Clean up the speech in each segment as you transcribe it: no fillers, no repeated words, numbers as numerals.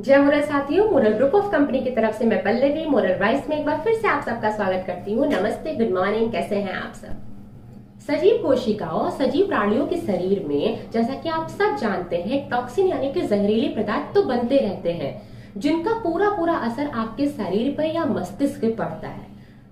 जय मुरल साथियों, मुरल ग्रुप ऑफ कंपनी की तरफ से मैं पल्लवी मुरल राइस में एक बार फिर से आप सबका स्वागत करती हूँ। नमस्ते, गुड मॉर्निंग, कैसे हैं आप सब। सजीव कोशिकाओं, सजीव प्राणियों के शरीर में जैसा कि आप सब जानते हैं टॉक्सिन यानी कि जहरीले पदार्थ तो बनते रहते हैं, जिनका पूरा पूरा असर आपके शरीर पर या मस्तिष्क पे पड़ता है।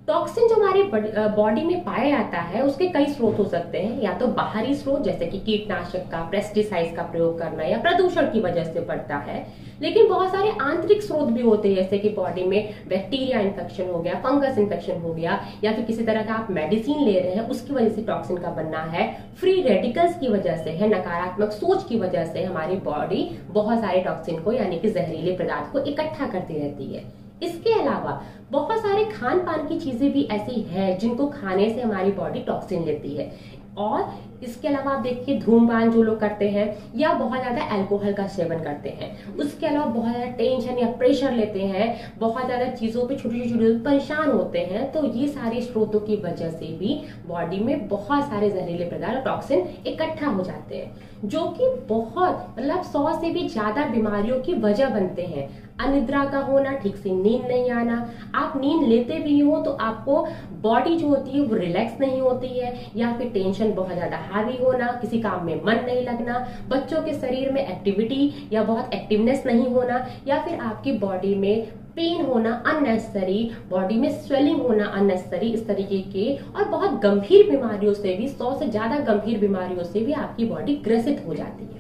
टॉक्सिन जो हमारे बॉडी में पाया जाता है उसके कई स्रोत हो सकते हैं, या तो बाहरी स्रोत जैसे कि कीटनाशक का, पेस्टिसाइड्स का प्रयोग करना या प्रदूषण की वजह से पड़ता है, लेकिन बहुत सारे आंतरिक स्रोत भी होते हैं जैसे कि बॉडी में बैक्टीरिया इन्फेक्शन हो गया, फंगस इन्फेक्शन हो गया, या फिर किसी तरह का आप मेडिसिन ले रहे हैं उसकी वजह से टॉक्सिन का बनना है, फ्री रेडिकल्स की वजह से है, नकारात्मक सोच की वजह से हमारी बॉडी बहुत सारे टॉक्सिन को यानी कि जहरीले पदार्थ को इकट्ठा करती रहती है। इसके अलावा बहुत सारे खान पान की चीजें भी ऐसी है जिनको खाने से हमारी बॉडी टॉक्सिन लेती है। और इसके अलावा आप देखिए धूम्रपान जो लोग करते हैं या बहुत ज्यादा अल्कोहल का सेवन करते हैं, उसके अलावा बहुत ज्यादा टेंशन या प्रेशर लेते हैं, बहुत ज्यादा चीजों पे छोटी छोटी परेशान होते हैं, तो ये सारे स्रोतों की वजह से भी बॉडी में बहुत सारे जहरीले पदार्थ टॉक्सिन इकट्ठा हो जाते हैं, जो कि बहुत मतलब 100 से भी ज्यादा बीमारियों की वजह बनते हैं। अनिद्रा का होना, ठीक से नींद नहीं आना, आप नींद लेते भी हो तो आपको बॉडी जो होती है वो रिलैक्स नहीं होती है, या फिर टेंशन बहुत ज्यादा हावी होना, किसी काम में मन नहीं लगना, बच्चों के शरीर में एक्टिविटी या बहुत एक्टिवनेस नहीं होना, या फिर आपकी बॉडी में पेन होना अननेसेसरी, बॉडी में स्वेलिंग होना अननेसेसरी, इस तरीके के और बहुत गंभीर बीमारियों से भी, 100 से ज्यादा गंभीर बीमारियों से भी आपकी बॉडी ग्रसित हो जाती है।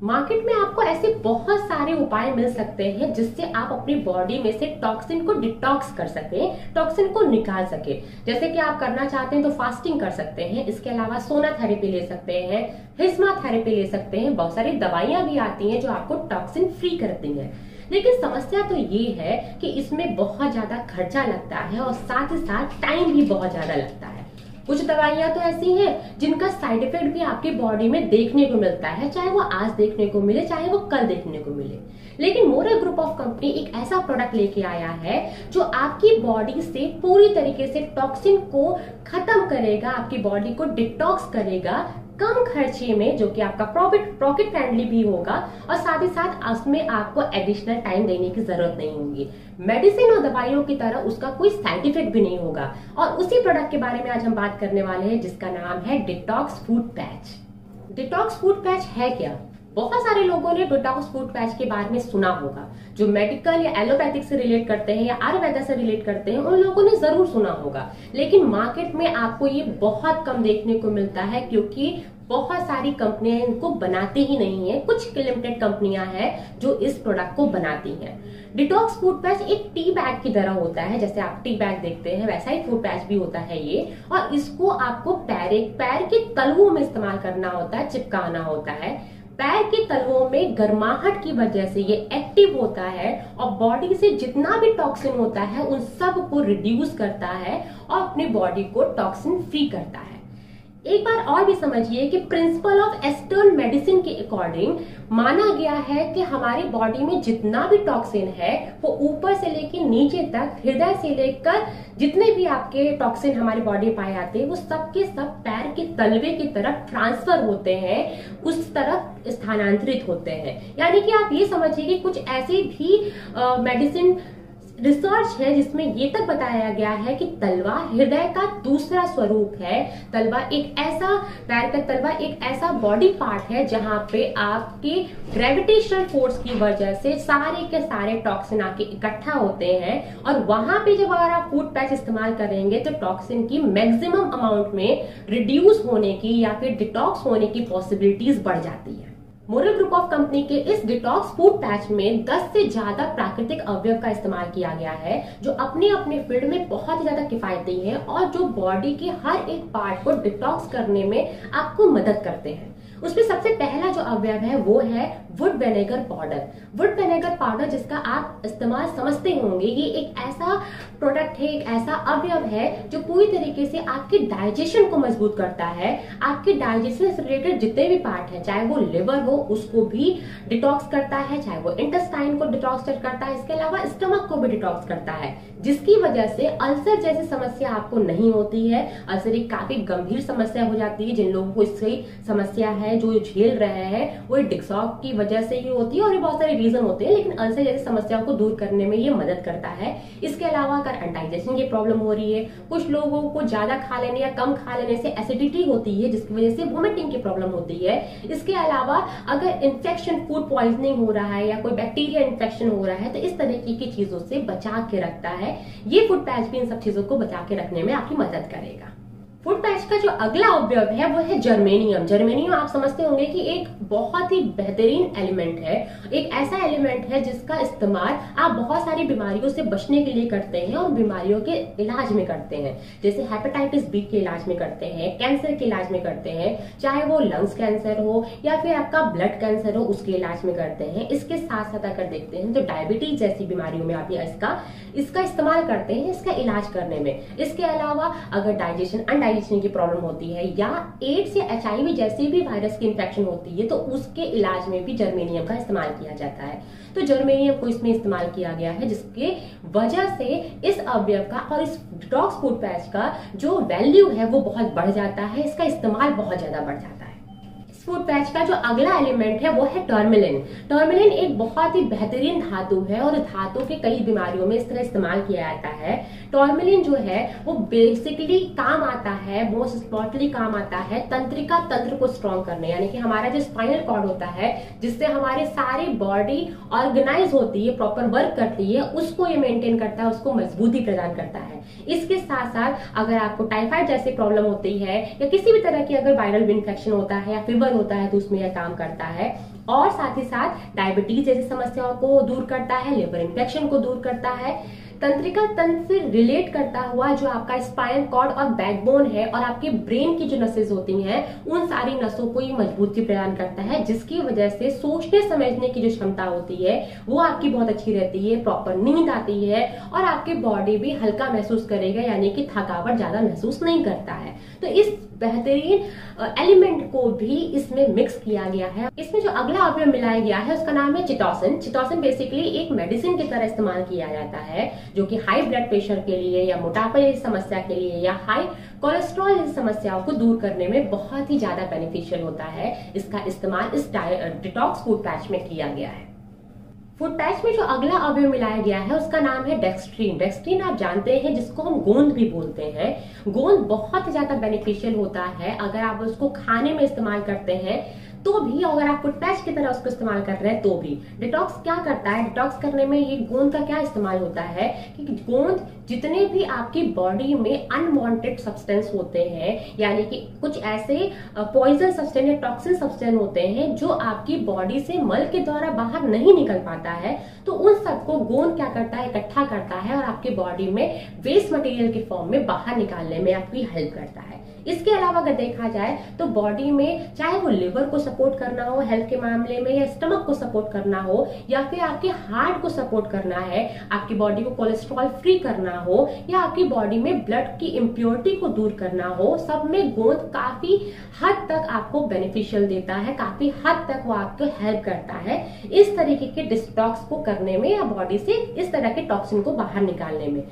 मार्केट में आपको ऐसे बहुत सारे उपाय मिल सकते हैं जिससे आप अपनी बॉडी में से टॉक्सिन को डिटॉक्स कर सकें, टॉक्सिन को निकाल सके। जैसे कि आप करना चाहते हैं तो फास्टिंग कर सकते हैं, इसके अलावा सोना थेरेपी ले सकते हैं, हिस्मा थेरेपी ले सकते हैं, बहुत सारी दवाइयां भी आती हैं जो आपको टॉक्सिन फ्री करती हैं। लेकिन समस्या तो ये है कि इसमें बहुत ज्यादा खर्चा लगता है और साथ ही साथ टाइम भी बहुत ज्यादा लगता है। कुछ दवाइयां तो ऐसी हैं जिनका साइड इफेक्ट भी आपकी बॉडी में देखने को मिलता है, चाहे वो आज देखने को मिले चाहे वो कल देखने को मिले। लेकिन मुरल ग्रुप ऑफ कंपनी एक ऐसा प्रोडक्ट लेके आया है जो आपकी बॉडी से पूरी तरीके से टॉक्सिन को खत्म करेगा, आपकी बॉडी को डिटॉक्स करेगा कम खर्चे में, जो कि आपका पॉकेट फ्रेंडली भी होगा, और साथ ही साथ उसमें आपको एडिशनल टाइम देने की जरूरत नहीं होगी। मेडिसिन और दवाइयों की तरह उसका कोई साइड इफेक्ट भी नहीं होगा। और उसी प्रोडक्ट के बारे में आज हम बात करने वाले हैं जिसका नाम है detox food patch. Detox food patch है क्या? बहुत सारे लोगों ने डिटॉक्स फूड पैच के बारे में सुना होगा। जो मेडिकल या एलोपैथिक से रिलेट करते हैं या आयुर्वेदा से रिलेट करते हैं उन लोगों ने जरूर सुना होगा, लेकिन मार्केट में आपको ये बहुत कम देखने को मिलता है क्योंकि बहुत सारी कंपनियां इनको बनाती ही नहीं है। कुछ लिमिटेड कंपनियां हैं जो इस प्रोडक्ट को बनाती हैं। डिटॉक्स फूड पैच एक टी बैग की तरह होता है, जैसे आप टी बैग देखते हैं वैसा ही फूड पैच भी होता है ये, और इसको आपको पैर के तलवों में इस्तेमाल करना होता है, चिपकाना होता है। पैर के तलवों में गर्माहट की वजह से ये एक्टिव होता है और बॉडी से जितना भी टॉक्सिन होता है उन सब को रिड्यूस करता है और अपनी बॉडी को टॉक्सिन फ्री करता है। एक बार और भी समझिए कि प्रिंसिपल ऑफ एस्टर्न मेडिसिन के अकॉर्डिंग माना गया है कि हमारी बॉडी में जितना भी टॉक्सिन है वो ऊपर से लेकर नीचे तक, हृदय से लेकर जितने भी आपके टॉक्सिन हमारी बॉडी में पाए जाते हैं वो सब के सब पैर के तलवे की तरफ ट्रांसफर होते हैं, उस तरफ स्थानांतरित होते हैं। यानी कि आप ये समझिए कि कुछ ऐसे भी मेडिसिन रिसर्च है जिसमें ये तक बताया गया है कि तलवा हृदय का दूसरा स्वरूप है। तलवा एक ऐसा, पैर का तलवा एक ऐसा बॉडी पार्ट है जहां पे आपके ग्रेविटेशनल फोर्स की वजह से सारे के सारे टॉक्सिन आके इकट्ठा होते हैं, और वहां पे जब अगर आप फूड पैच इस्तेमाल करेंगे तो टॉक्सिन की मैक्सिमम अमाउंट में रिड्यूस होने की या फिर डिटॉक्स होने की पॉसिबिलिटीज बढ़ जाती है। मुरल ग्रुप ऑफ कंपनी के इस डिटॉक्स फूड पैच में 10 से ज्यादा प्राकृतिक अवयव का इस्तेमाल किया गया है जो अपने अपने फील्ड में बहुत ही ज्यादा किफायती है और जो बॉडी के हर एक पार्ट को डिटॉक्स करने में आपको मदद करते हैं। उसमें सबसे पहला जो अवयव है वो है would vinegar powder. Would vinegar powder जिसका आप इस्तेमाल समझते होंगे, ये एक ऐसा प्रोडक्ट है, एक ऐसा अवयव है जो पूरी तरीके से आपके डाइजेशन को मजबूत करता है। आपके डाइजेशन से रिलेटेड जितने भी पार्ट है, चाहे वो लिवर हो उसको भी डिटॉक्स करता है, चाहे वो इंटेस्टाइन को डिटॉक्स करता है, इसके अलावा स्टमक को भी डिटॉक्स करता है, जिसकी वजह से अल्सर जैसी समस्या आपको नहीं होती है। अल्सर एक काफी गंभीर समस्या हो जाती है। जिन लोगों को इसकी समस्या है, जो झेल रहे हैं, वो डिक्सॉक की वजह से ही होती है और बहुत सारे रीजन होते हैं, लेकिन अल्सर जैसी समस्याओं को दूर करने में ये मदद करता है। इसके अलावा अगर अनडाइजेशन की प्रॉब्लम हो रही है, कुछ लोगों को ज्यादा खा लेने या कम खा लेने से एसिडिटी होती है, जिसकी वजह से वोमिटिंग की प्रॉब्लम होती है। इसके अलावा अगर इन्फेक्शन, फूड पॉइजनिंग हो रहा है या कोई बैक्टीरिया इन्फेक्शन हो रहा है, तो इस तरीके की चीजों से बचा के रखता है। ये फूड पैच भी इन सब चीजों को बचा के रखने में आपकी मदद करेगा। फूड पैच का जो अगला अवयव है वो है जर्मेनियम। जर्मेनियम आप समझते होंगे कि एक बहुत ही बेहतरीन एलिमेंट है, एक ऐसा एलिमेंट है जिसका इस्तेमाल आप बहुत सारी बीमारियों से बचने के लिए करते हैं और बीमारियों के इलाज में करते हैं। जैसे हेपेटाइटिस बी के इलाज में करते हैं, कैंसर के इलाज में करते हैं, चाहे वो लंग्स कैंसर हो या फिर आपका ब्लड कैंसर हो, उसके इलाज में करते हैं। इसके साथ साथ अगर देखते हैं तो डायबिटीज जैसी बीमारियों में आप इसका इस्तेमाल करते हैं इसका इलाज करने में। इसके अलावा अगर डाइजेशन की प्रॉब्लम होती है या एड्स या HIV जैसी भी वायरस की इन्फेक्शन होती है, तो उसके इलाज में भी जर्मेनियम का इस्तेमाल किया जाता है। तो जर्मेनियम को इसमें इस्तेमाल किया गया है, जिसके वजह से इस अवयव का और इस डिटॉक्स फूड पैच का जो वैल्यू है वो बहुत बढ़ जाता है, इसका इस्तेमाल बहुत ज्यादा बढ़ जाता है। फूड पैच का जो अगला एलिमेंट है वो है टर्मलिन। टर्मलिन एक बहुत ही बेहतरीन धातु है और धातु के कई बीमारियों में इस तरह इस्तेमाल किया जाता है। टर्मलिन जो है वो बेसिकली काम आता है, मोस्ट इम्पोर्टेंटली काम आता है तंत्रिका तंत्र को स्ट्रॉन्ग करने, यानी कि हमारा जो स्पाइनल कॉर्ड होता है जिससे हमारे सारी बॉडी ऑर्गेनाइज होती है, प्रॉपर वर्क करती है, उसको ये मेंटेन करता है, उसको मजबूती प्रदान करता है। इसके साथ साथ अगर आपको टाइफाइड जैसी प्रॉब्लम होती है या किसी भी तरह की अगर वायरल इन्फेक्शन होता है या फीवर होता है तो उसमें यह काम करता है। और साथ ही साथ डायबिटीज जैसी समस्याओं को दूर करता है, लिवर इन्फेक्शन को दूर करता है। तंत्रिका तंत्र से रिलेट करता हुआ जो आपका स्पाइनल कॉर्ड और बैकबोन है और आपके ब्रेन की जो नसें होती हैं, उन सारी नसों को ये मजबूती प्रदान करता है, जिसकी वजह से सोचने समझने की जो क्षमता होती है वो आपकी बहुत अच्छी रहती है, प्रॉपर नींद आती है और आपकी बॉडी भी हल्का महसूस करेगा, यानी कि थकावट ज्यादा महसूस नहीं करता है। तो इस बेहतरीन एलिमेंट को भी इसमें मिक्स किया गया है। इसमें जो अगला अवयव मिलाया गया है उसका नाम है चिटोसिन। चिटोसिन बेसिकली एक मेडिसिन की तरह इस्तेमाल किया जाता है, जो कि हाई ब्लड प्रेशर के लिए या मोटापा जैसी समस्या के लिए या हाई कोलेस्ट्रॉल जैसी समस्याओं को दूर करने में बहुत ही ज्यादा बेनिफिशियल होता है। इसका इस्तेमाल इस डिटॉक्स फूड पैच में किया गया है। फूड पैच में जो अगला अवयव मिलाया गया है उसका नाम है डेक्स्ट्रीन। डेक्स्ट्रीन आप जानते हैं जिसको हम गोंद भी बोलते हैं। गोंद बहुत ज्यादा बेनिफिशियल होता है अगर आप उसको खाने में इस्तेमाल करते हैं तो भी, अगर आप फूड पैच की तरह उसको इस्तेमाल कर रहे हैं तो भी। डिटॉक्स क्या करता है, डिटॉक्स करने में ये गोंद का क्या इस्तेमाल होता है कि गोंद जितने भी आपकी बॉडी में अनवांटेड सब्सटेंस होते हैं, यानी कि कुछ ऐसे पॉइजन सब्सटेंस या टॉक्सिन सब्सटेंस होते हैं जो आपकी बॉडी से मल के द्वारा बाहर नहीं निकल पाता है, तो उन सबको गोंद क्या करता है, इकट्ठा करता है और आपकी बॉडी में वेस्ट मटेरियल के फॉर्म में बाहर निकालने में आपकी हेल्प करता है। इसके अलावा अगर देखा जाए तो बॉडी में चाहे वो लिवर को सपोर्ट करना हो हेल्थ के मामले में, या स्टमक को सपोर्ट करना हो, या फिर आपके हार्ट को सपोर्ट करना है, आपकी बॉडी को कोलेस्ट्रॉल फ्री करना हो, या आपकी बॉडी में ब्लड की इम्प्योरिटी को दूर करना हो, सब में गोंद काफी हद तक आपको बेनिफिशियल देता है, काफी हद तक वो आपको हेल्प करता है इस तरीके के डिटॉक्स को करने में या बॉडी से इस तरह के टॉक्सिन को बाहर निकालने में।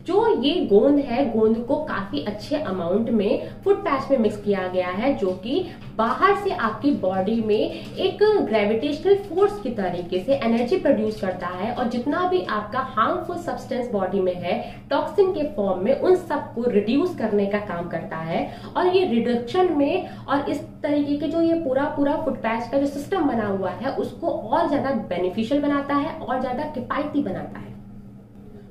जो ये गोंद है, गोंद को काफी अच्छे अमाउंट में फूड पैच में मिक्स किया गया है, जो कि बाहर से आपकी बॉडी में एक ग्रेविटेशनल फोर्स की तरीके से एनर्जी प्रोड्यूस करता है और जितना भी आपका हार्मफुल सब्सटेंस बॉडी में है टॉक्सिन के फॉर्म में, उन सबको रिड्यूस करने का काम करता है। और ये रिडक्शन में और इस तरीके के जो ये पूरा फूड पैच का जो सिस्टम बना हुआ है उसको और ज्यादा बेनिफिशियल बनाता है और ज्यादा किफायती बनाता है।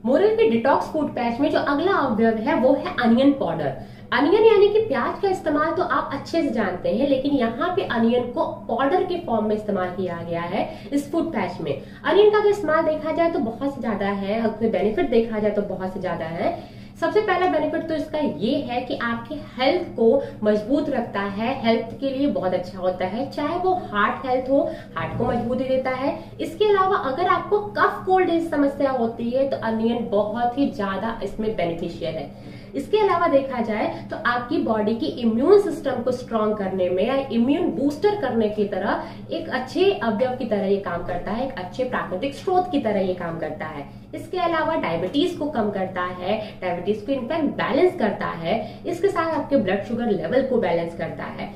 मोरल के डिटॉक्स फूड पैच में जो अगला अवयव है वो है अनियन पाउडर। अनियन यानी कि प्याज का इस्तेमाल तो आप अच्छे से जानते हैं, लेकिन यहाँ पे अनियन को पाउडर के फॉर्म में इस्तेमाल किया गया है इस फूड पैच में। अनियन का अगर इस्तेमाल देखा जाए तो बहुत से ज्यादा है, अगर बेनिफिट देखा जाए तो बहुत से ज्यादा है। सबसे पहला बेनिफिट तो इसका ये है कि आपकी हेल्थ को मजबूत रखता है, हेल्थ के लिए बहुत अच्छा होता है, चाहे वो हार्ट हेल्थ हो, हार्ट को मजबूती देता है। इसके अलावा अगर आपको कफ कोल्ड जैसी समस्या होती है तो अनियन बहुत ही ज्यादा इसमें बेनिफिशियल है। इसके अलावा देखा जाए तो आपकी बॉडी की इम्यून सिस्टम को स्ट्रॉन्ग करने में या इम्यून बूस्टर करने की तरह एक अच्छे अवयव की तरह ये काम करता है, एक अच्छे प्राकृतिक स्रोत की तरह ये काम करता है। इसके अलावा डायबिटीज को कम करता है, डायबिटीज को इनफैक्ट बैलेंस करता है। इसके साथ आपके ब्लड शुगर लेवल को बैलेंस करता है।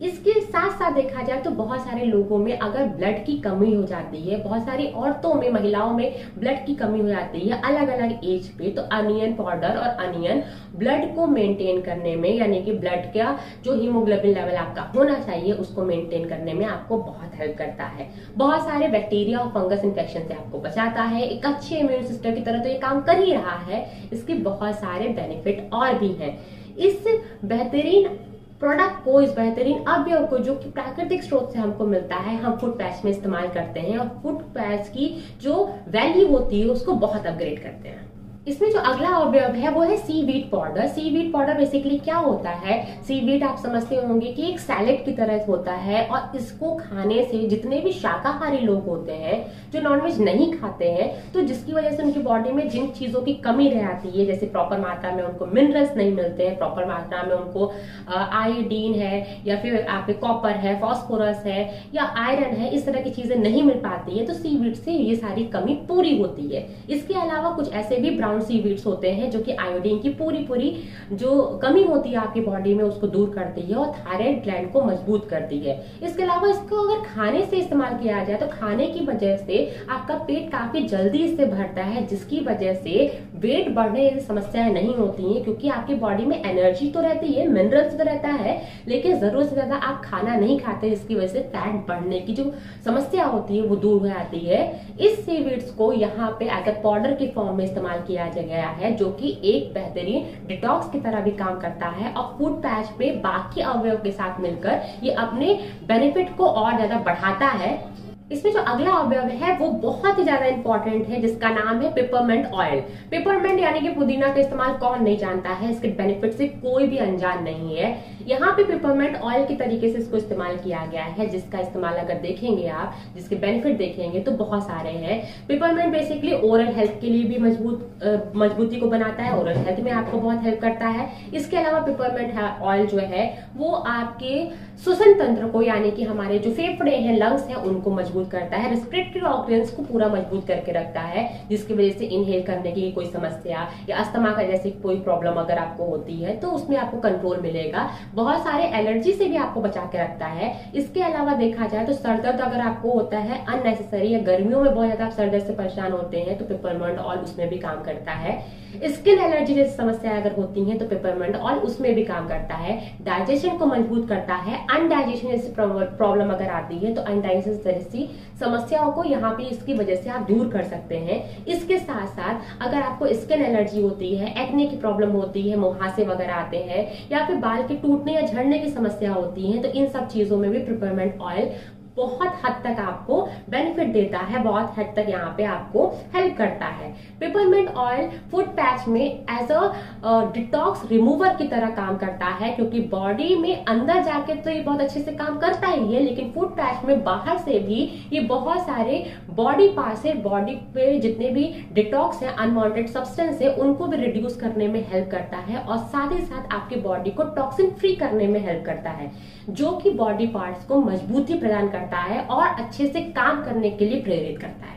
इसके साथ साथ देखा जाए तो बहुत सारे लोगों में अगर ब्लड की कमी हो जाती है, बहुत सारी औरतों में, महिलाओं में ब्लड की कमी हो जाती है अलग अलग एज पे, तो अनियन पाउडर और अनियन ब्लड को मेंटेन करने में, यानी कि ब्लड का जो हीमोग्लोबिन लेवल आपका होना चाहिए उसको मेंटेन करने में आपको बहुत हेल्प करता है। बहुत सारे बैक्टीरिया और फंगस इन्फेक्शन से आपको बचाता है। एक अच्छे इम्यून सिस्टम की तरह तो ये काम कर ही रहा है। इसके बहुत सारे बेनिफिट और भी हैं। इस बेहतरीन प्रोडक्ट को, इस बेहतरीन अवयव को जो कि प्राकृतिक स्रोत से हमको मिलता है, हम फुट पैच में इस्तेमाल करते हैं और फुट पैच की जो वैल्यू होती है उसको बहुत अपग्रेड करते हैं। इसमें जो अगला अवयव है वो है seaweed powder. Seaweed powder basically क्या होता है? सीवीड आप समझते होंगे कि एक सैलेड की तरह होता है और इसको खाने से जितने भी शाकाहारी लोग होते हैं जो नॉनवेज नहीं खाते हैं, तो जिसकी वजह से उनकी बॉडी में जिन चीजों की कमी रह आती है, जैसे प्रॉपर मात्रा में उनको मिनरल्स नहीं मिलते हैं, प्रॉपर मात्रा में उनको आयोडीन है या फिर आपके कॉपर है, फॉस्फोरस है या आयरन है, इस तरह की चीजें नहीं मिल पाती है, तो सीवीड से ये सारी कमी पूरी होती है। इसके अलावा कुछ ऐसे भी ब्राउन सीवीड्स होते हैं जो कि आयोडीन की पूरी जो कमी होती है आपकी बॉडी में उसको दूर करती है और थायराइड ग्लैंड को मजबूत करती है। इसके अलावा इसको अगर खाने से इस्तेमाल किया जाए तो खाने की वजह से आपका पेट काफी जल्दी इससे भरता है, जिसकी वजह से वेट बढ़ने जैसी समस्याएं नहीं होती हैं, क्योंकि आपकी बॉडी में एनर्जी तो रहती है, मिनरल्स तो रहता है, लेकिन जरूरत से ज्यादा आप खाना नहीं खाते, जिसकी वजह से फैट बढ़ने की जो समस्या होती है वो दूर हो जाती है। इस सीवीड्स को यहाँ पे अगर पाउडर के फॉर्म में इस्तेमाल किया गया है जो कि एक बेहतरीन डिटॉक्स की तरह भी काम करता है और फूड पैच पे बाकी अवयव के साथ मिलकर ये अपने बेनिफिट को और ज्यादा बढ़ाता है। इसमें जो अगला अवयव है वो बहुत ही ज्यादा इंपॉर्टेंट है, जिसका नाम है पेपरमेंट ऑयल। पेपरमेंट यानी कि पुदीना का इस्तेमाल कौन नहीं जानता है, इसके बेनिफिट से कोई भी अनजान नहीं है। यहाँ पे पेपरमेंट ऑयल के तरीके से इसको इस्तेमाल किया गया है, जिसका इस्तेमाल अगर देखेंगे आप, जिसके बेनिफिट देखेंगे तो बहुत सारे हैं। पेपरमेंट बेसिकली ओरल हेल्थ के लिए भी मजबूती को बनाता है, ओरल हेल्थ में आपको बहुत हेल्प करता है। इसके अलावा पेपरमेंट ऑयल जो है वो आपके श्वसन तंत्र को, यानी कि हमारे जो फेफड़े हैं, लंग्स हैं, उनको मजबूत करता है, रेस्पिरेटरी ऑर्गन्स को पूरा मजबूत करके रखता है, जिसकी वजह से इनहेल करने की कोई समस्या या अस्थमा का जैसे कोई प्रॉब्लम अगर आपको होती है तो उसमें आपको कंट्रोल मिलेगा। बहुत सारे एलर्जी से भी आपको बचा के रखता है। इसके अलावा देखा जाए तो सर दर्द अगर आपको होता है अननेसेसरी, या गर्मियों में बहुत ज्यादा आप सर दर्द से परेशान होते हैं, तो पेपरमेंट ऑयल उसमें भी काम करता है। स्किन एलर्जी जैसी समस्या अगर होती है तो पेपरमेंट ऑयल उसमें भी काम करता है। डाइजेशन को मजबूत करता है। अनडाइजेशन जैसी प्रॉब्लम अगर आती है तो अनडाइजेशन जैसी समस्याओं को यहाँ पे इसकी वजह से आप दूर कर सकते हैं। इसके साथ साथ अगर आपको स्किन एलर्जी होती है, एक्ने की प्रॉब्लम होती है, मुहासे वगैरह आते हैं या फिर बाल के टूटने या झड़ने की समस्या होती है, तो इन सब चीजों में भी पेपरमेंट ऑयल बहुत हद तक आपको बेनिफिट देता है, बहुत हद तक यहाँ पे आपको हेल्प करता है। पेपरमेंट ऑयल फुट पैच में एज अ डिटॉक्स रिमूवर की तरह काम करता है, क्योंकि बॉडी में अंदर जाके तो ये बहुत अच्छे से काम करता ही है, लेकिन फुट पैच में बाहर से भी ये बहुत सारे बॉडी पार्ट से, बॉडी पे जितने भी डिटॉक्स है, अनवांटेड सब्सटेंस है, उनको भी रिड्यूस करने में हेल्प करता है और साथ ही साथ आपकी बॉडी को टॉक्सिन फ्री करने में हेल्प करता है, जो कि बॉडी पार्ट्स को मजबूती प्रदान करता है और अच्छे से काम करने के लिए प्रेरित करता है।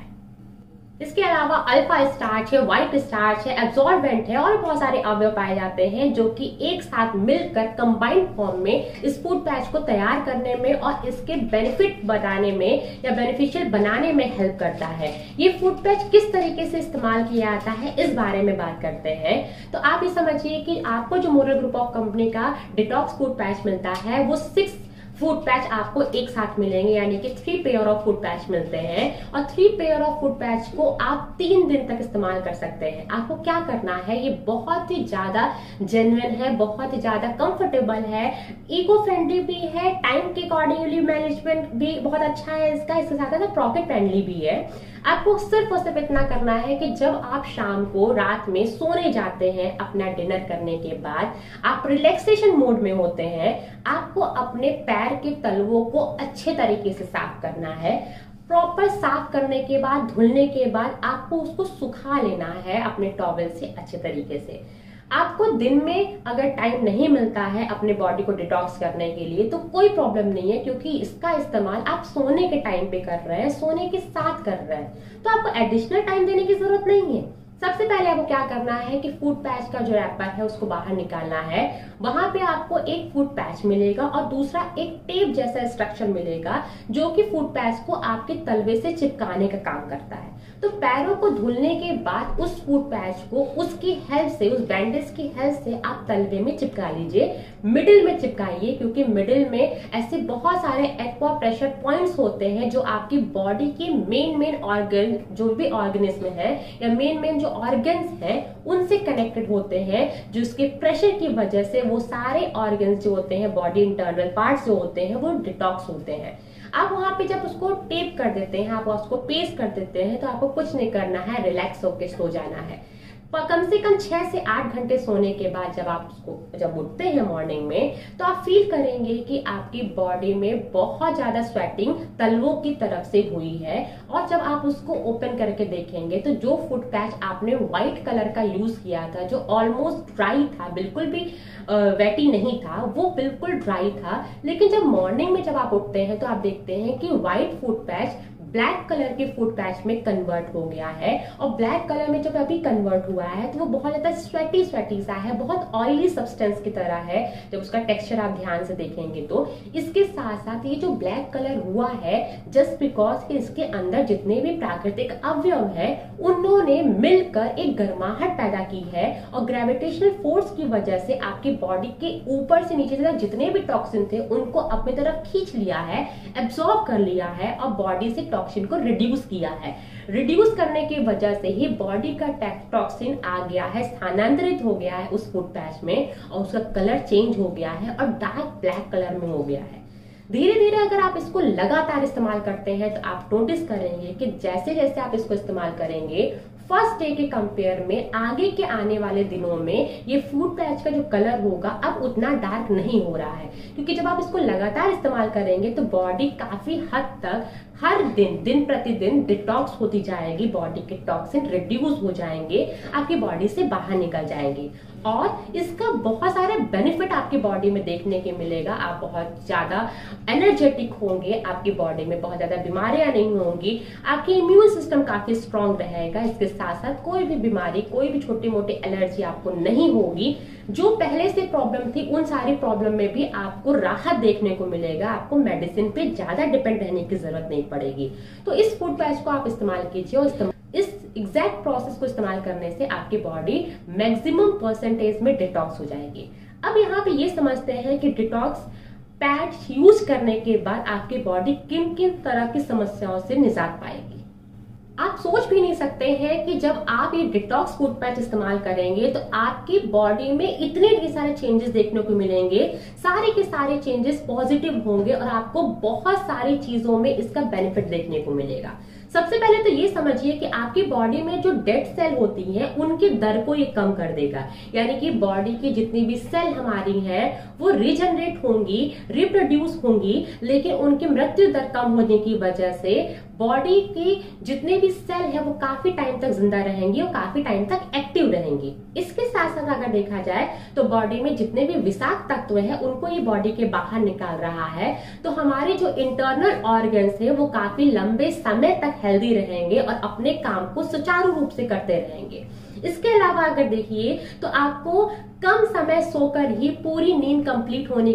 इसके अलावा अल्फा स्टार्च है, व्हाइट स्टार्च है, एब्जॉर्बेंट है और बहुत सारे अवयव पाए जाते हैं जो कि एक साथ मिलकर कंबाइंड फॉर्म में इस फूड पैच को तैयार करने में और इसके बेनिफिट बताने में या बेनिफिशियल बनाने में हेल्प करता है। ये फूड पैच किस तरीके से इस्तेमाल किया जाता है इस बारे में बात करते हैं। तो आप ये समझिए कि आपको जो मोरल ग्रुप ऑफ कंपनी का डिटॉक्स फूड पैच मिलता है वो 6 फूड पैच आपको एक साथ मिलेंगे, यानी कि 3 पेयर ऑफ फूड पैच मिलते हैं और 3 पेयर ऑफ फूड पैच को आप 3 दिन तक इस्तेमाल कर सकते हैं। आपको क्या करना है, ये बहुत ही ज्यादा जेन्युइन है, बहुत ही ज्यादा कंफर्टेबल है, इको फ्रेंडली भी है, टाइम के अकॉर्डिंगली मैनेजमेंट भी बहुत अच्छा है इसका, इसके साथ साथ पॉकेट फ्रेंडली भी है। आपको सिर्फ और सिर्फ इतना करना है कि जब आप शाम को रात में सोने जाते हैं, अपना डिनर करने के बाद आप रिलैक्सेशन मोड में होते हैं, आपको अपने पैर के तलवों को अच्छे तरीके से साफ करना है। प्रॉपर साफ करने के बाद, धुलने के बाद आपको उसको सुखा लेना है अपने टॉवल से अच्छे तरीके से। आपको दिन में अगर टाइम नहीं मिलता है अपने बॉडी को डिटॉक्स करने के लिए तो कोई प्रॉब्लम नहीं है, क्योंकि इसका इस्तेमाल आप सोने के टाइम पे कर रहे हैं, सोने के साथ कर रहे हैं, तो आपको एडिशनल टाइम देने की जरूरत नहीं है। सबसे पहले आपको क्या करना है कि फूड पैच का जो रैपर है उसको बाहर निकालना है। वहां पे आपको एक फूड पैच मिलेगा और दूसरा एक टेप जैसा स्ट्रक्चर मिलेगा जो कि फूड पैच को आपके तलवे से चिपकाने का काम करता है। तो पैरों को धुलने के बाद उस फूड पैच को उसकी हेल्प से, उस बैंडेज की हेल्प से आप तलवे में चिपका लीजिए। मिडिल में चिपकाइए, क्योंकि मिडिल में ऐसे बहुत सारे एक्वा प्रेशर पॉइंट्स होते हैं जो आपकी बॉडी के मेन ऑर्गन, जो भी ऑर्गेनिज्म है या मेन जो ऑर्गन्स हैं उनसे कनेक्टेड होते हैं, जिसके प्रेशर की वजह से वो सारे ऑर्गन्स जो होते हैं, बॉडी इंटरनल पार्ट्स जो होते हैं, वो डिटॉक्स होते हैं। आप वहां पे जब उसको टेप कर देते हैं, आप उसको पेस्ट कर देते हैं, तो आपको कुछ नहीं करना है, रिलैक्स होकर सो जाना है। कम से कम 6 से 8 घंटे सोने के बाद जब उठते हैं मॉर्निंग में, तो आप फील करेंगे कि आपकी बॉडी में बहुत ज्यादा स्वेटिंग तलवों की तरफ से हुई है। और जब आप उसको ओपन करके देखेंगे तो जो फुट पैच आपने व्हाइट कलर का यूज किया था, जो ऑलमोस्ट ड्राई था, बिल्कुल भी वेटी नहीं था, वो बिल्कुल ड्राई था। लेकिन जब मॉर्निंग में जब आप उठते हैं तो आप देखते हैं कि white foot patch black colour के फूड पैच में कन्वर्ट हो गया है। और ब्लैक कलर में जब अभी कन्वर्ट हुआ है तो वो बहुत ज्यादा स्वेटी सा है, बहुत ऑयली सब्सटेंस की तरह है जब उसका टेक्सचर आप ध्यान से देखेंगे तो। इसके साथ साथ ये जो ब्लैक कलर हुआ है, जस्ट बिकॉज कि इसके अंदर जितने भी प्राकृतिक अवयव है उन्होंने मिलकर एक गर्माहट पैदा की है और ग्रेविटेशनल फोर्स की वजह से आपकी बॉडी के ऊपर से नीचे तक जितने भी टॉक्सिन थे उनको अपनी तरफ खींच लिया है, एब्सॉर्ब कर लिया है और बॉडी से टॉक्सिन को रिड्यूस किया है। रिड्यूस करने की वजह से ही बॉडी का टॉक्सिन आ गया है, स्थानांतरित हो गया है उस फूड पैच में और उसका कलर चेंज हो गया है और डार्क ब्लैक कलर में हो गया है। धीरे धीरे अगर आप इसको लगातार इस्तेमाल करते हैं तो आप नोटिस करेंगे कि जैसे जैसे आप इसको इस्तेमाल करेंगे, फर्स्ट डे के कंपेयर में आगे के आने वाले दिनों में ये फूड पैच का जो कलर होगा अब उतना डार्क नहीं हो रहा है। क्योंकि जब आप इसको लगातार इस्तेमाल करेंगे तो बॉडी काफी हद तक हर दिन प्रतिदिन डिटॉक्स होती जाएगी, बॉडी के टॉक्सिन रिड्यूस हो जाएंगे, आपकी बॉडी से बाहर निकल जाएंगे और इसका बहुत सारे बेनिफिट आपकी बॉडी में देखने के मिलेगा। आप बहुत ज्यादा एनर्जेटिक होंगे, आपकी बॉडी में बहुत ज्यादा बीमारियां नहीं होंगी, आपकी इम्यून सिस्टम काफी स्ट्रांग रहेगा। इसके साथ साथ कोई भी बीमारी, कोई भी छोटी मोटी एलर्जी आपको नहीं होगी। जो पहले से प्रॉब्लम थी उन सारी प्रॉब्लम में भी आपको राहत देखने को मिलेगा। आपको मेडिसिन पे ज्यादा डिपेंड रहने की जरूरत नहीं पड़ेगी। तो इस फूड पैच को आप इस्तेमाल कीजिए और इस एग्जैक्ट प्रोसेस को इस्तेमाल करने से आपकी बॉडी मैक्सिमम परसेंटेज में डिटॉक्स हो जाएगी। अब यहाँ पे ये समझते हैं कि डिटॉक्स पैच यूज करने के बाद आपकी बॉडी किन किन तरह की समस्याओं से निजात पाएगी। आप सोच भी नहीं सकते हैं कि जब आप ये डिटॉक्स फूड पैच इस्तेमाल करेंगे तो आपकी बॉडी में इतने ढेर सारे चेंजेस देखने को मिलेंगे। सारे के सारे चेंजेस पॉजिटिव होंगे और आपको बहुत सारी चीजों में इसका बेनिफिट देखने को मिलेगा। सबसे पहले तो ये समझिए कि आपकी बॉडी में जो डेड सेल होती हैं उनके दर को ये कम कर देगा। यानी कि बॉडी की जितनी भी सेल हमारी हैं वो रिजनरेट होंगी, रिप्रोड्यूस होंगी, लेकिन उनकी मृत्यु दर कम होने की वजह से बॉडी की जितने भी सेल है वो काफी टाइम तक जिंदा रहेंगी और काफी टाइम तक एक्टिव रहेंगी। इसके साथ साथ अगर देखा जाए तो बॉडी में जितने भी विषाक्त तत्व है उनको ये बॉडी के बाहर निकाल रहा है। तो हमारे जो इंटरनल ऑर्गन्स है वो काफी लंबे समय तक हेल्दी रहेंगे और अपने काम को सुचारू रूप से करते रहेंगे। इसके अलावा अगर देखिए तो आपको कम समय सोकर ही पूरी नींद कंप्लीट होने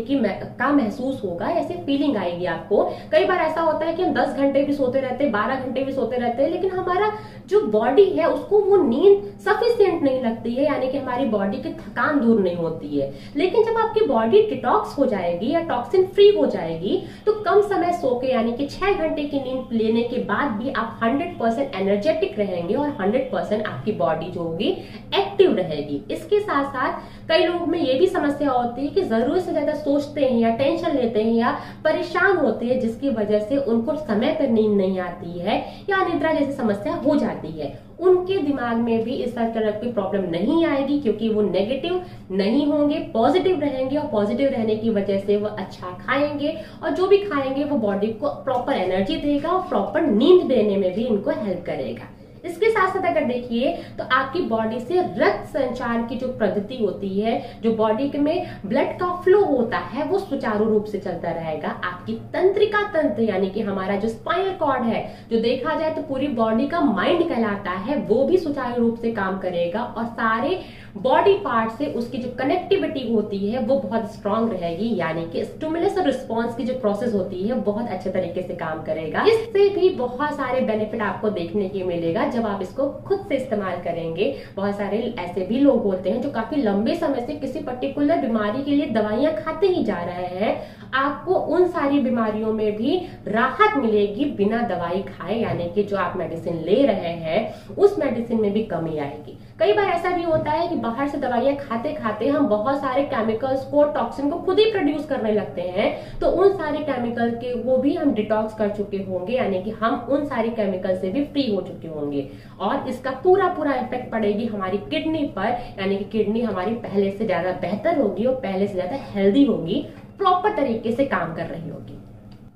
का महसूस होगा, ऐसे फीलिंग आएगी आपको। कई बार ऐसा होता है कि हम 10 घंटे भी सोते रहते हैं, 12 घंटे भी सोते रहते हैं, लेकिन हमारा जो बॉडी है उसको वो नींद सफिशिएंट नहीं लगती है, यानी कि हमारी बॉडी की थकान दूर नहीं होती है। लेकिन जब आपकी बॉडी डिटॉक्स हो जाएगी या टॉक्सिन फ्री हो जाएगी तो कम समय सो के यानी कि 6 घंटे की नींद लेने के बाद भी आप 100% एनर्जेटिक रहेंगे और 100% आपकी बॉडी जो होगी, एक्टिव रहेगी। इसके साथ साथ कई लोग में ये भी समस्या होती है कि जरूरत से ज्यादा सोचते हैं या टेंशन लेते हैं या परेशान होते हैं, जिसकी वजह से उनको समय पर नींद नहीं आती है या निद्रा जैसी समस्या हो जाती है। उनके दिमाग में भी इस तरह की प्रॉब्लम नहीं आएगी, क्योंकि वो नेगेटिव नहीं होंगे, पॉजिटिव रहेंगे, और पॉजिटिव रहने की वजह से वो अच्छा खाएंगे, और जो भी खाएंगे वो बॉडी को प्रॉपर एनर्जी देगा और प्रॉपर नींद देने में भी इनको हेल्प करेगा। इसके साथ साथ अगर देखिए तो आपकी बॉडी से रक्त संचार की जो पद्धति होती है, जो बॉडी में ब्लड का फ्लो होता है, वो सुचारू रूप से चलता रहेगा। आपकी तंत्रिका तंत्र यानी कि हमारा जो स्पाइनल कॉर्ड है, जो देखा जाए तो पूरी बॉडी का माइंड कहलाता है, वो भी सुचारू रूप से काम करेगा, और सारे बॉडी पार्ट से उसकी जो कनेक्टिविटी होती है वो बहुत स्ट्रांग रहेगी, यानी कि स्टिमुलस और रिस्पॉन्स की जो प्रोसेस होती है बहुत अच्छे तरीके से काम करेगा। इससे भी बहुत सारे बेनिफिट आपको देखने की मिलेगा जब आप इसको खुद से इस्तेमाल करेंगे। बहुत सारे ऐसे भी लोग होते हैं जो काफी लंबे समय से किसी पर्टिकुलर बीमारी के लिए दवाइयां खाते ही जा रहे हैं। आपको उन सारी बीमारियों में भी राहत मिलेगी बिना दवाई खाए, यानी कि जो आप मेडिसिन ले रहे हैं उस मेडिसिन में भी कमी आएगी। कई बार ऐसा भी होता है कि बाहर से दवाइयां खाते खाते हम बहुत सारे केमिकल्स को, टॉक्सिन को खुद ही प्रोड्यूस करने लगते हैं, तो उन सारे केमिकल के वो भी हम डिटॉक्स कर चुके होंगे, यानी कि हम उन सारे केमिकल से भी फ्री हो चुके होंगे, और इसका पूरा इफेक्ट पड़ेगी हमारी किडनी पर, यानी कि किडनी हमारी पहले से ज्यादा बेहतर होगी और पहले से ज्यादा हेल्दी होगी, प्रॉपर तरीके से काम कर रही होगी।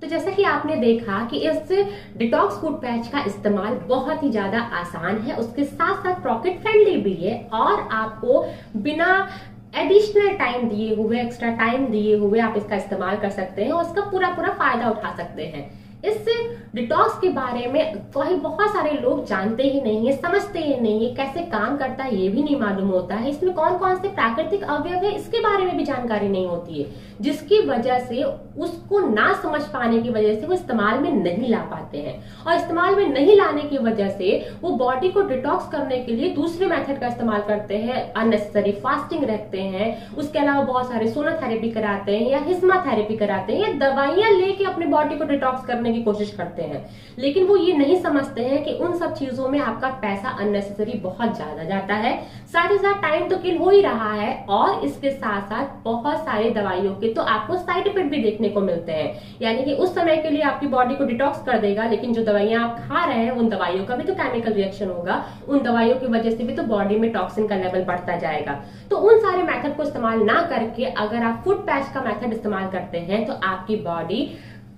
तो जैसा कि आपने देखा कि इस डिटॉक्स फूड पैच का इस्तेमाल बहुत ही ज्यादा आसान है, उसके साथ साथ पॉकेट फ्रेंडली भी है, और आपको बिना एडिशनल टाइम दिए हुए, एक्स्ट्रा टाइम दिए हुए आप इसका इस्तेमाल कर सकते हैं और उसका पूरा फायदा उठा सकते हैं। इस डिटॉक्स के बारे में बहुत सारे लोग जानते ही नहीं है, समझते ही नहीं है, कैसे काम करता है ये भी नहीं मालूम होता है, इसमें कौन कौन से प्राकृतिक अवयव है इसके बारे में भी जानकारी नहीं होती है, जिसकी वजह से उसको ना समझ पाने की वजह से वो इस्तेमाल में नहीं ला पाते हैं, और इस्तेमाल में नहीं लाने की वजह से वो बॉडी को डिटॉक्स करने के लिए दूसरे मेथड का इस्तेमाल करते हैं, अननेसेसरी फास्टिंग रखते हैं, उसके अलावा बहुत सारे सोनोथेरेपी कराते हैं या हिस्मा थेरेपी कराते हैं, या दवाइयां लेके अपने बॉडी को डिटॉक्स करने की कोशिश करते हैं। लेकिन वो ये नहीं समझते हैं कि उन सब चीजों में आपका पैसा अननेसेसरी बहुत ज्यादा जाता है, साथ ही साथ टाइम तो किल हो ही रहा है, और इसके साथ साथ बहुत सारे दवाइयों के तो आपको साइड इफेक्ट भी देखने को मिलते हैं, यानी कि उस समय के लिए आपकी बॉडी को डिटॉक्स कर देगा, लेकिन जो दवाइयां आप खा रहे हैं उन दवाइयों का भी तो केमिकल रिएक्शन होगा, उन दवाइयों की वजह से भी तो बॉडी में टॉक्सिन का लेवल बढ़ता जाएगा। तो उन सारे मेथड को इस्तेमाल ना करके अगर आप फूड पैच का मेथड इस्तेमाल करते हैं तो आपकी बॉडी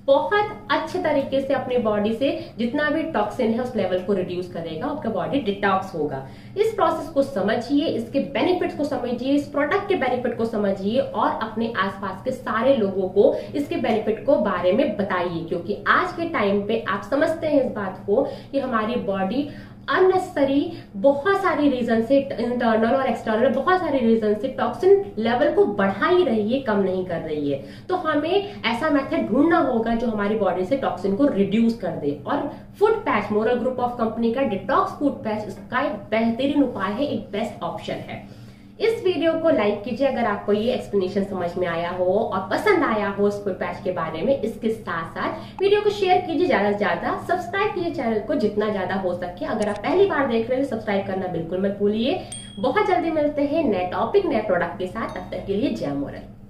बहुत अच्छे तरीके से अपनी बॉडी से जितना भी टॉक्सिन है उस लेवल को रिड्यूस करेगा, आपका बॉडी डिटॉक्स होगा। इस प्रोसेस को समझिए, इसके बेनिफिट्स को समझिए, इस प्रोडक्ट के बेनिफिट को समझिए, और अपने आसपास के सारे लोगों को इसके बेनिफिट को बारे में बताइए, क्योंकि आज के टाइम पे आप समझते हैं इस बात को कि हमारी बॉडी अननेसेसरी बहुत सारे रीजन से, इंटरनल और एक्सटर्नल बहुत सारे रीजन से टॉक्सिन लेवल को बढ़ा ही रही है, कम नहीं कर रही है। तो हमें ऐसा मेथड ढूंढना होगा जो हमारी बॉडी से टॉक्सिन को रिड्यूस कर दे, और food patch, moral group of company का डिटॉक्स फूड पैच इसका एक बेहतरीन उपाय है, एक बेस्ट ऑप्शन है। इस वीडियो को लाइक कीजिए अगर आपको ये एक्सप्लेनेशन समझ में आया हो और पसंद आया हो इस फूड पैच के बारे में। इसके साथ साथ वीडियो को शेयर कीजिए ज्यादा से ज्यादा, सब्सक्राइब कीजिए चैनल को जितना ज्यादा हो सके। अगर आप पहली बार देख रहे हो सब्सक्राइब करना बिल्कुल मत भूलिए। बहुत जल्दी मिलते हैं नए टॉपिक, नए प्रोडक्ट के साथ, तब तक के लिए जय मोरल।